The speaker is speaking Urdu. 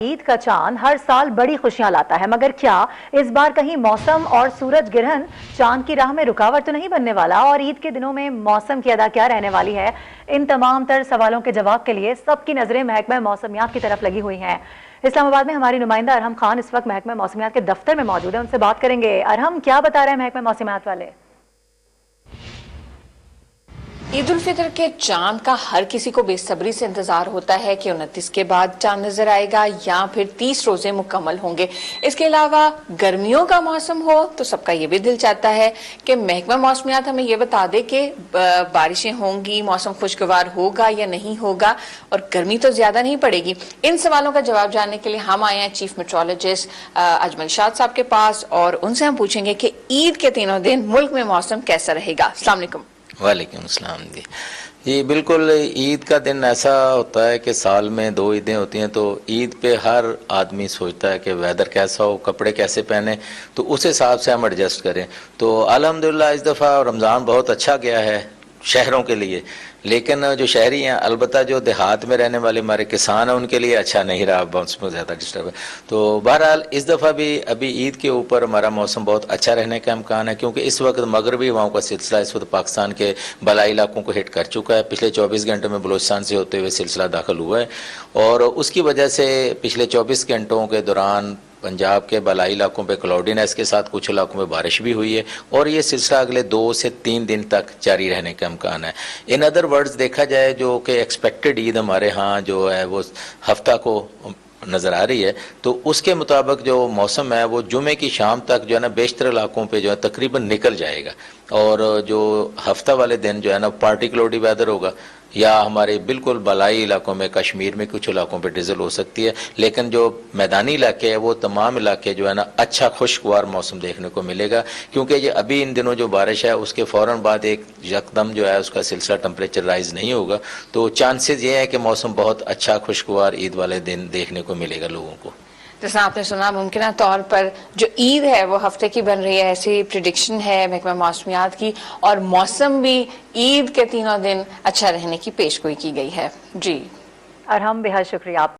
عید کا چاند ہر سال بڑی خوشیاں لاتا ہے، مگر کیا اس بار کہیں موسم اور سورج گرہن چاند کی راہ میں رکاوٹ تو نہیں بننے والا؟ اور عید کے دنوں میں موسم کی ادا کیا رہنے والی ہے؟ ان تمام تر سوالوں کے جواب کے لیے سب کی نظریں محکمہ موسمیات کی طرف لگی ہوئی ہیں۔ اسلام آباد میں ہماری نمائندہ ارحم خان اس وقت محکمہ موسمیات کے دفتر میں موجود ہیں، ان سے بات کریں گے۔ ارحم، کیا بتا رہے ہیں محکمہ موسمیات والے؟ عید الفطر کے چاند کا ہر کسی کو بے صبری سے انتظار ہوتا ہے کہ 29 کے بعد چاند نظر آئے گا یا پھر 30 روزے مکمل ہوں گے۔ اس کے علاوہ گرمیوں کا موسم ہو تو سب کا یہ بھی دل چاہتا ہے کہ محکمہ موسمیات ہمیں یہ بتا دے کہ بارشیں ہوں گی، موسم خوشگوار ہوگا یا نہیں ہوگا، اور گرمی تو زیادہ نہیں پڑے گی۔ ان سوالوں کا جواب جاننے کے لیے ہم آئے ہیں چیف میٹرولوجسٹ اجمل شاد صاحب کے پاس، اور ان سے ہم پوچھیں گے کہ عید کے تینوں دن ملک میں موسم کیسا رہے گا۔ السلام علیکم۔ وعلیکم السلام جی بالکل، عید کا دن ایسا ہوتا ہے کہ سال میں 2 عیدیں ہوتی ہیں، تو عید پہ ہر آدمی سوچتا ہے کہ ویدر کیسا ہو، کپڑے کیسے پہنے، تو اس حساب سے ہم ایڈجسٹ کریں۔ تو الحمدللہ اس دفعہ رمضان بہت اچھا گیا ہے شہروں کے لیے، لیکن جو شہری ہیں، البتہ جو دیہات میں رہنے والے ہمارے کسان ہیں، ان کے لیے اچھا نہیں رہا، موسم زیادہ ڈسٹرب ہے۔ تو بہرحال اس دفعہ بھی ابھی عید کے اوپر ہمارا موسم بہت اچھا رہنے کا امکان ہے، کیونکہ اس وقت مغربی ہواؤں کا سلسلہ اس وقت پاکستان کے بالائی علاقوں کو ہٹ کر چکا ہے۔ پچھلے 24 گھنٹوں میں بلوچستان سے ہوتے ہوئے سلسلہ داخل ہوا ہے، اور اس کی وجہ سے پچھلے 24 گھنٹوں کے دوران پنجاب کے بالائی علاقوں پہ کلاؤڈینس کے ساتھ کچھ علاقوں میں بارش بھی ہوئی ہے، اور یہ سلسلہ اگلے 2 سے 3 دن تک جاری رہنے کا امکان ہے۔ ان ادر ورڈز دیکھا جائے جو کہ ایکسپیکٹڈ عید ہمارے ہاں جو ہے وہ ہفتہ کو نظر آ رہی ہے، تو اس کے مطابق جو موسم ہے وہ جمعے کی شام تک جو ہے نا بیشتر علاقوں پہ جو ہے تقریباً نکل جائے گا، اور جو ہفتہ والے دن جو ہے نا پارٹی کلوڈی ویدر ہوگا، یا ہمارے بالکل بالائی علاقوں میں کشمیر میں کچھ علاقوں پہ ڈیزل ہو سکتی ہے، لیکن جو میدانی علاقے ہیں وہ تمام علاقے جو ہے نا اچھا خوشگوار موسم دیکھنے کو ملے گا، کیونکہ یہ ابھی ان دنوں جو بارش ہے اس کے فوراً بعد ایک یکدم جو ہے اس کا سلسلہ ٹمپریچر رائز نہیں ہوگا، تو چانسز یہ ہے کہ موسم بہت اچھا خوشگوار عید والے دن دیکھنے کو ملے گا لوگوں کو۔ جیسا آپ نے سنا، ممکنہ طور پر جو عید ہے وہ ہفتے کی بن رہی ہے، ایسی پریڈکشن ہے محکمہ موسمیات کی، اور موسم بھی عید کے تینوں دن اچھا رہنے کی پیشگوئی کی گئی ہے۔ جی ارحم، بہت شکریہ آپ